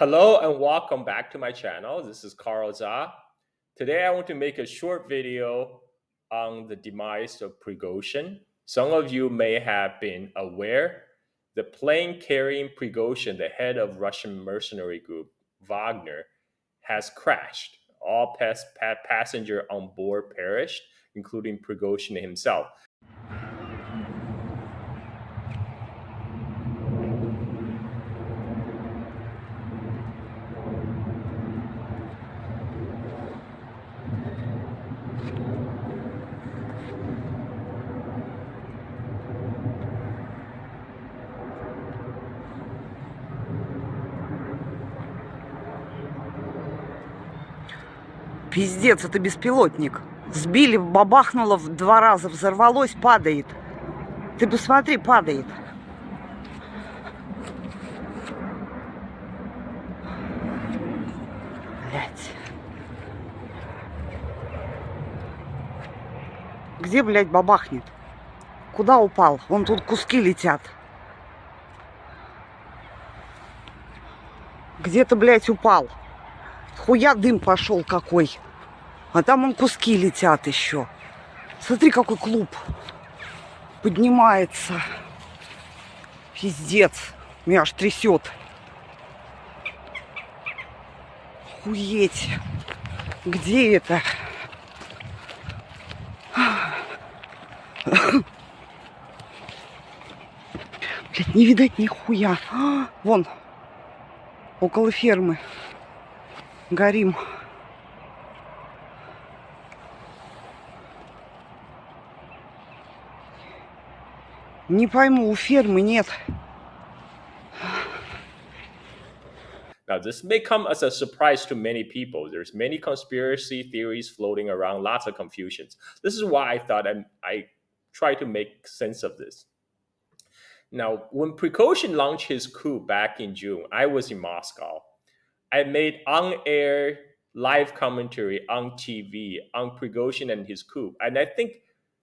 Hello and welcome back to my channel. This is Carl Za. Today I want to make a short video on the demise of Prigozhin. Some of you may have been aware the plane carrying Prigozhin, the head of Russian Mercenary Group, Wagner, has crashed. All passenger on board perished, including Prigozhin himself. Пиздец, это беспилотник. Сбили, бабахнуло в 2 раза, взорвалось, падает. Ты посмотри, падает. Блядь. Где, блядь, бабахнет? Куда упал? Вон тут куски летят. Где-то, блядь, упал. Хуя дым пошел какой. А там он куски летят еще. Смотри, какой клуб поднимается. Пиздец. Меня аж трясет. Охуеть. Где это? Блядь, не видать нихуя. Вон. Около фермы. Горим. Не пойму, у фермы нет. Now, this may come as a surprise to many people. There's many conspiracy theories floating around, lots of confusions. This is why I thought I try to make sense of this. Now, when Prigozhin launched his coup back in June, I was in Moscow. I made on-air live commentary on TV on Prigozhin and his coup. And I think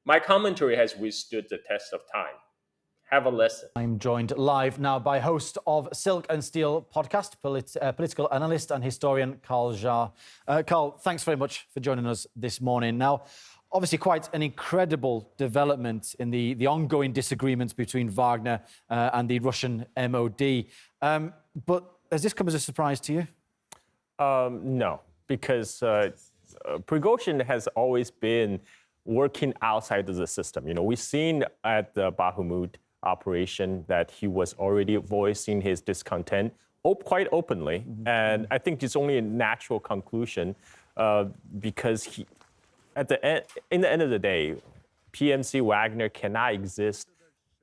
my commentary has withstood the test of time. Have a listen. I'm joined live now by host of Silk and Steel podcast, political analyst and historian Carl Za. Carl, thanks very much for joining us this morning. Now, obviously quite an incredible development in the ongoing disagreements between Wagner and the Russian MOD. But has this come as a surprise to you? No, because Prigozhin has always been working outside of the system. You know, we've seen at the Bakhmut operation that he was already voicing his discontent quite openly. Mm-hmm. And I think it's only a natural conclusion because he, in the end of the day, PMC Wagner cannot exist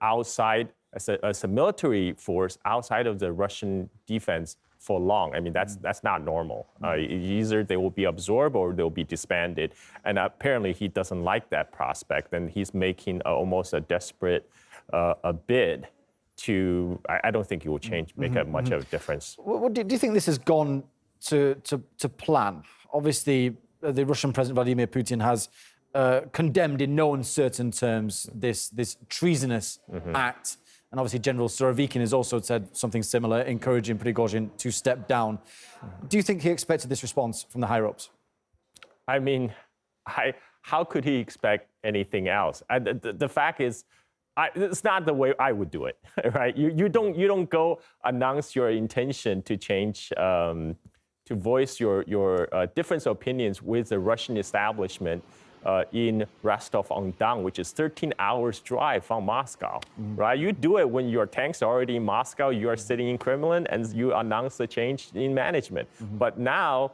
outside as a military force outside of the Russian defense for long. I mean, that's not normal. Either they will be absorbed or they'll be disbanded. And apparently he doesn't like that prospect. And he's making almost a desperate a bid to, I don't think it will make much of a difference. Do you think this has gone to plan? Obviously, the Russian President Vladimir Putin has condemned in no uncertain terms this treasonous act. And obviously, General Surovikin has also said something similar, encouraging Prigozhin to step down. Do you think he expected this response from the higher-ups? I mean, how could he expect anything else? The fact is, it's not the way I would do it, right? You don't go announce your intention to change, to voice your different opinions with the Russian establishment in Rostov-on-Don, which is 13 hours drive from Moscow, right? You do it when your tanks are already in Moscow, you are sitting in Kremlin, and you announce the change in management. But now,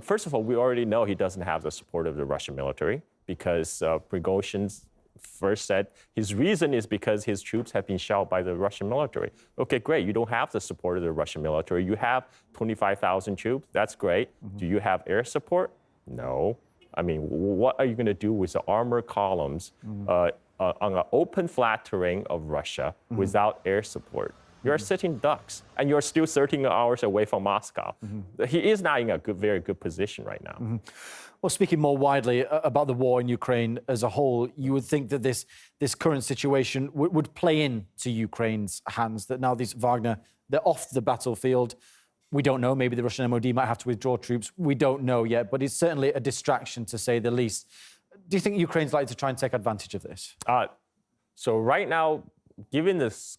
first of all, we already know he doesn't have the support of the Russian military because Prigozhin's first said his reason is because his troops have been shelled by the Russian military. Okay, great. You don't have the support of the Russian military. You have 25,000 troops. That's great. Do you have air support? No. I mean, what are you going to do with the armored columns on an open, flat terrain of Russia without air support? You're sitting ducks, and you're still 13 hours away from Moscow. He is not in a very good position right now. Well, speaking more widely about the war in Ukraine as a whole, you would think that this current situation would play into Ukraine's hands, that now these Wagner, they're off the battlefield. We don't know. Maybe the Russian MOD might have to withdraw troops. We don't know yet, but it's certainly a distraction, to say the least. Do you think Ukraine's likely to try and take advantage of this? So right now, given this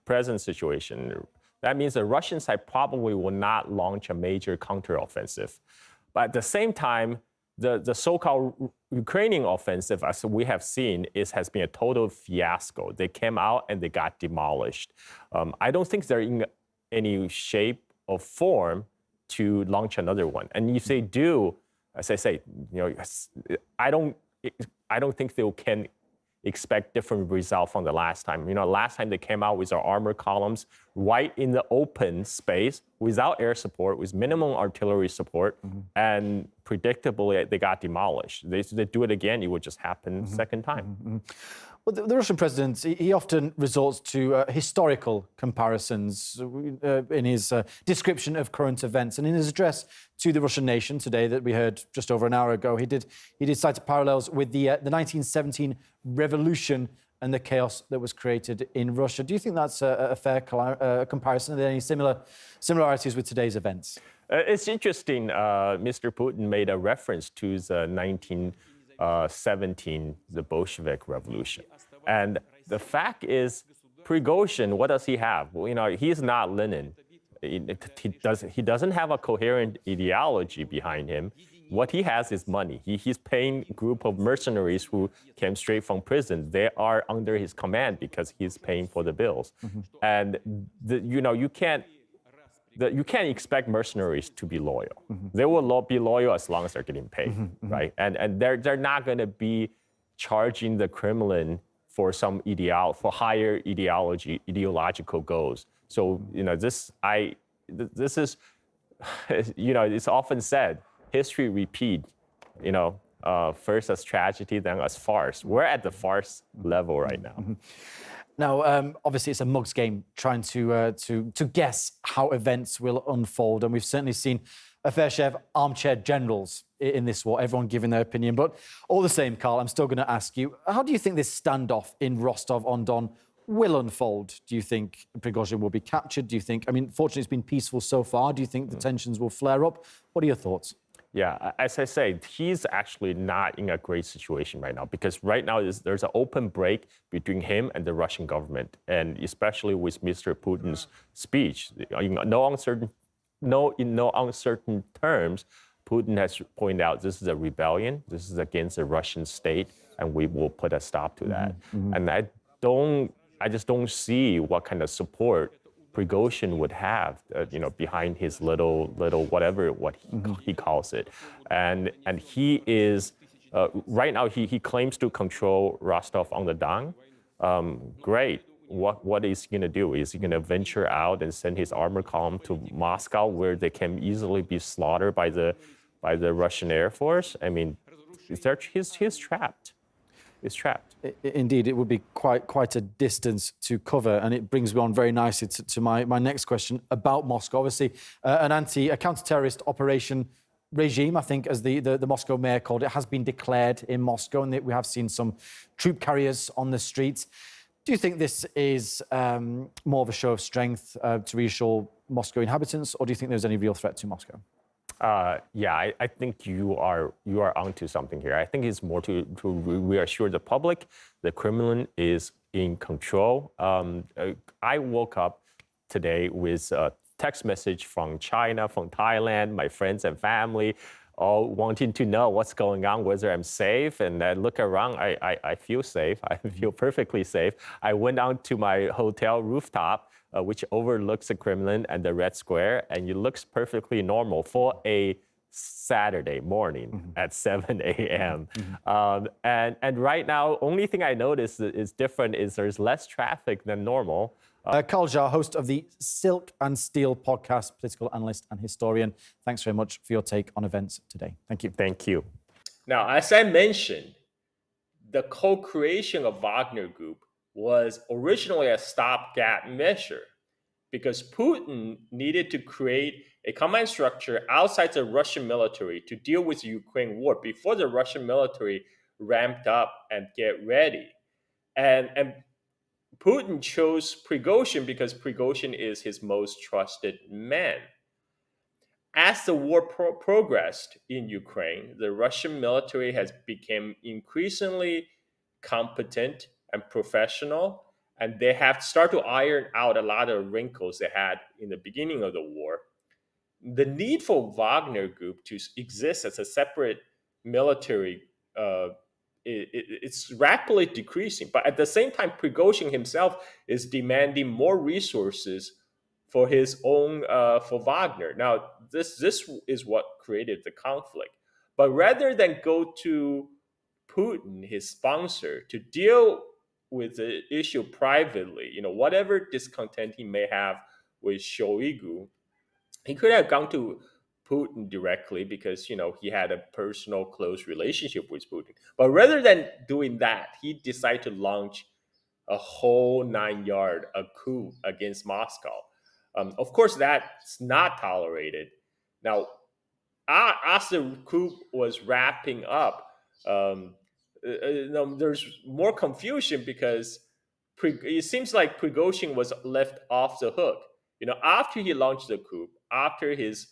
present situation, that means the Russian side probably will not launch a major counteroffensive. But at the same time, the so-called Ukrainian offensive, as we have seen, has been a total fiasco. They came out and they got demolished. I don't think they're in any shape or form to launch another one. And if they do, as I say, I don't think they can expect different result from the last time. Last time they came out with our armor columns right in the open space without air support, with minimum artillery support, and predictably they got demolished. They do it again, it would just happen second time. Well, the Russian president, he often resorts to historical comparisons in his description of current events. And in his address to the Russian nation today that we heard just over an hour ago, he did cite parallels with the 1917 revolution and the chaos that was created in Russia. Do you think that's a fair comparison? Are there any similarities with today's events? It's interesting. Mr. Putin made a reference to the 1917, the Bolshevik Revolution. And the fact is, Prigozhin, what does he have? Well, he's not Lenin. He doesn't have a coherent ideology behind him. What he has is money. He's paying a group of mercenaries who came straight from prison. They are under his command because he's paying for the bills. And you can't expect mercenaries to be loyal. They will be loyal as long as they're getting paid, right? And they're not going to be charging the Kremlin for some for higher ideological goals. So this is it's often said, history repeat. First as tragedy, then as farce. We're at the farce level right now. Now, obviously, it's a mug's game trying to guess how events will unfold, and we've certainly seen a fair share of armchair generals in this war, everyone giving their opinion. But all the same, Carl, I'm still going to ask you, how do you think this standoff in Rostov-on-Don will unfold? Do you think Prigozhin will be captured? Do you think, fortunately, it's been peaceful so far. Do you think the tensions will flare up? What are your thoughts? Yeah, as I say, he's actually not in a great situation right now, because right now there's an open break between him and the Russian government, and especially with Mr. Putin's speech. In no uncertain terms, Putin has pointed out this is a rebellion, this is against the Russian state, and we will put a stop to that. And I just don't see what kind of support Prigozhin would have, behind his little whatever he calls it, and he is right now he claims to control Rostov-on-the-Don. Great. What is he going to do? Is he going to venture out and send his armor column to Moscow, where they can easily be slaughtered by the Russian Air Force? He's trapped. He's trapped. Indeed, it would be quite a distance to cover, and it brings me on very nicely to my next question about Moscow. Obviously, a counter-terrorist operation regime, I think, as the Moscow mayor called it, has been declared in Moscow, and we have seen some troop carriers on the streets. Do you think this is more of a show of strength to reassure Moscow inhabitants, or do you think there's any real threat to Moscow? Yeah, I think you are onto something here. I think it's more to reassure the public the Kremlin is in control. I woke up today with a text message from China, from Thailand, my friends and family, all wanting to know what's going on, whether I'm safe. And I look around, I feel safe. I feel perfectly safe. I went out to my hotel rooftop, which overlooks the Kremlin and the Red Square, and it looks perfectly normal for a Saturday morning at 7 a.m. And right now, only thing I notice is different is there's less traffic than normal. Carl Jha, host of the Silk and Steel podcast, political analyst and historian. Thanks very much for your take on events today. Thank you. Thank you. Now, as I mentioned, the co-creation of Wagner Group was originally a stopgap measure because Putin needed to create a command structure outside the Russian military to deal with the Ukraine war before the Russian military ramped up and get ready. And Putin chose Prigozhin because Prigozhin is his most trusted man. as the war progressed in Ukraine, the Russian military has become increasingly competent and professional, and they have started to iron out a lot of wrinkles they had in the beginning of the war. The need for Wagner Group to exist as a separate military, it's rapidly decreasing. But at the same time, Prigozhin himself is demanding more resources for his own, for Wagner. Now, this is what created the conflict. But rather than go to Putin, his sponsor, to deal with the issue privately, whatever discontent he may have with Shoigu, he could have gone to Putin directly because he had a personal close relationship with Putin. But rather than doing that, he decided to launch a whole 9-yard a coup against Moscow. Of course, that's not tolerated. Now, as the coup was wrapping up, there's more confusion because it seems like Prigozhin was left off the hook. After he launched the coup, after his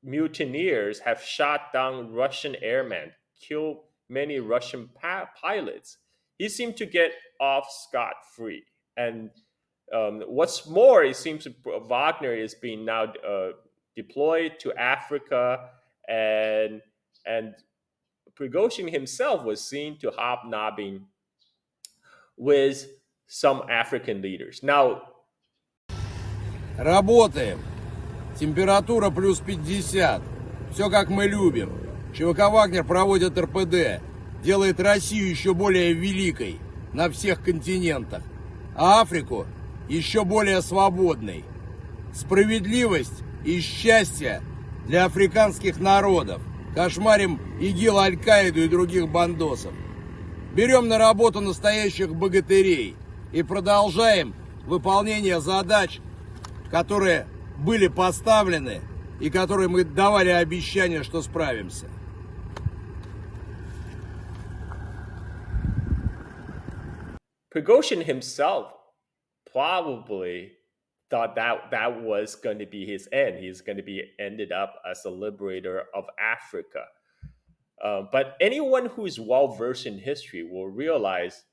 mutineers have shot down Russian airmen, killed many Russian pilots, he seemed to get off scot-free. And what's more, it seems Wagner is being now deployed to Africa, and Prigozhin himself was seen to hobnobbing with some African leaders. Now, работаем. Температура плюс 50. Все как мы любим. ЧВК «Вагнер» проводит РПД. Делает Россию еще более великой на всех континентах. А Африку еще более свободной. Справедливость и счастье для африканских народов. Кошмарим ИГИЛ, Аль-Каиду и других бандосов. Берем на работу настоящих богатырей и продолжаем выполнение задач, которые были поставлены и которые мы давали обещание, что справимся. Prigozhin himself probably thought that was going to be his end. He's going to be ended up as a liberator of Africa. But anyone who is well versed in history will realize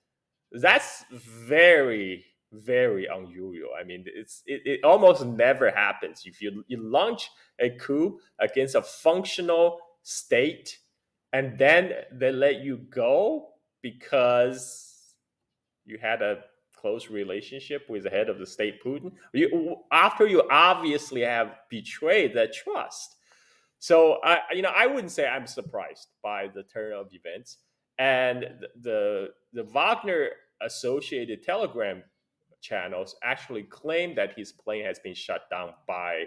that's very, very unusual. I mean, it almost never happens. If you launch a coup against a functional state and then they let you go because you had a close relationship with the head of the state, Putin, after you obviously have betrayed that trust. So I wouldn't say I'm surprised by the turn of events. And the Wagner associated Telegram channels actually claim that his plane has been shut down by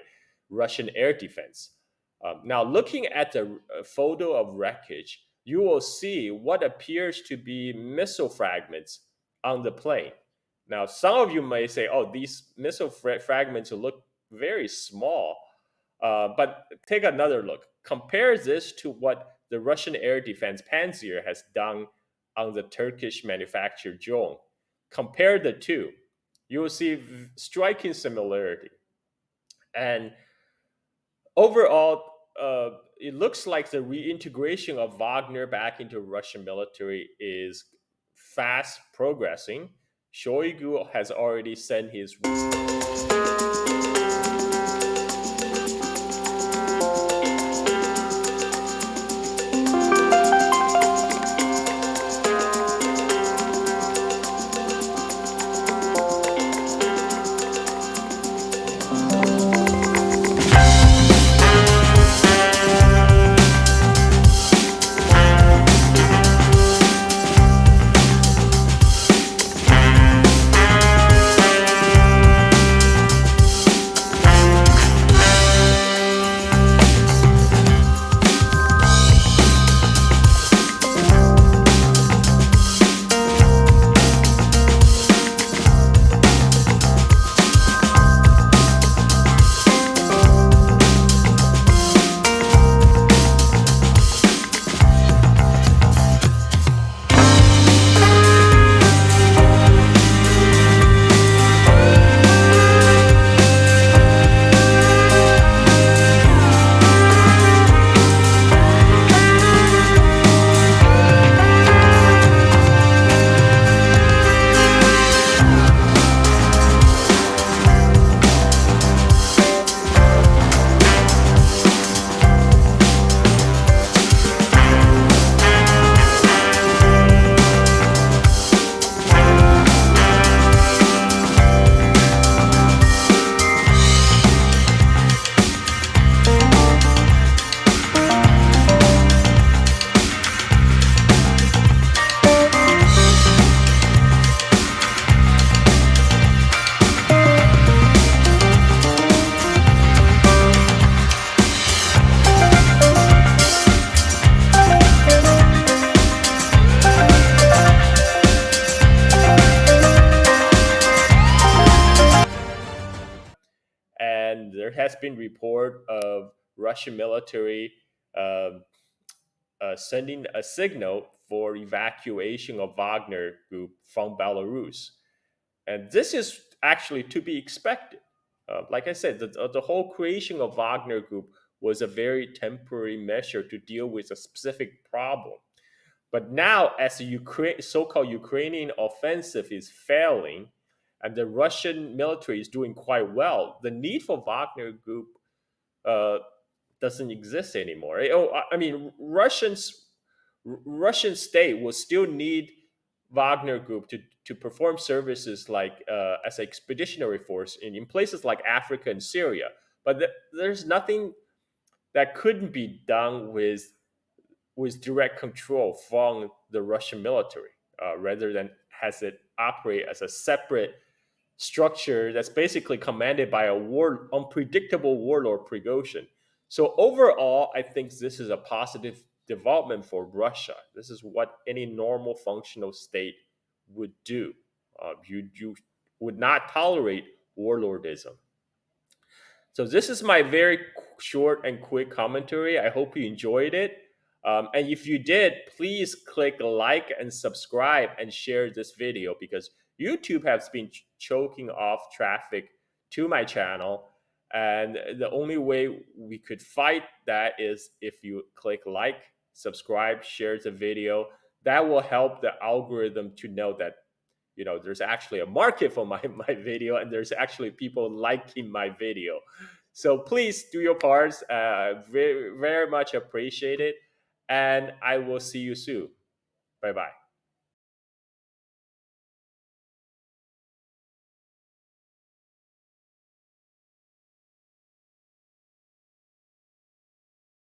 Russian air defense. Now, looking at the photo of wreckage, you will see what appears to be missile fragments on the plane. Now, some of you may say, oh, these missile fragments look very small. But take another look. Compare this to what the Russian air defense Panzer has done on the Turkish manufactured drone. Compare the two. You will see striking similarity. And overall, it looks like the reintegration of Wagner back into Russian military is fast progressing. Shoigu has already sent his and there has been report of Russian military uh, sending a signal for evacuation of Wagner Group from Belarus. And this is actually to be expected. Like I said, the whole creation of Wagner Group was a very temporary measure to deal with a specific problem. But now, as the so-called Ukrainian offensive is failing, and the Russian military is doing quite well, the need for Wagner Group uh, doesn't exist anymore. I mean, Russian state will still need Wagner Group to perform services like as an expeditionary force in places like Africa and Syria. But there's nothing that couldn't be done with direct control from the Russian military, rather than has it operate as a separate structure that's basically commanded by a unpredictable warlord Prigozhin. So overall, I think this is a positive development for Russia. This is what any normal functional state would do. You would not tolerate warlordism. So this is my very short and quick commentary. I hope you enjoyed it. And if you did, please click like and subscribe and share this video, because YouTube has been choking off traffic to my channel. And the only way we could fight that is if you click like, subscribe, share the video. That will help the algorithm to know that there's actually a market for my video, and there's actually people liking my video. So please do your parts. Very, very much appreciate it. And I will see you soon. Bye bye.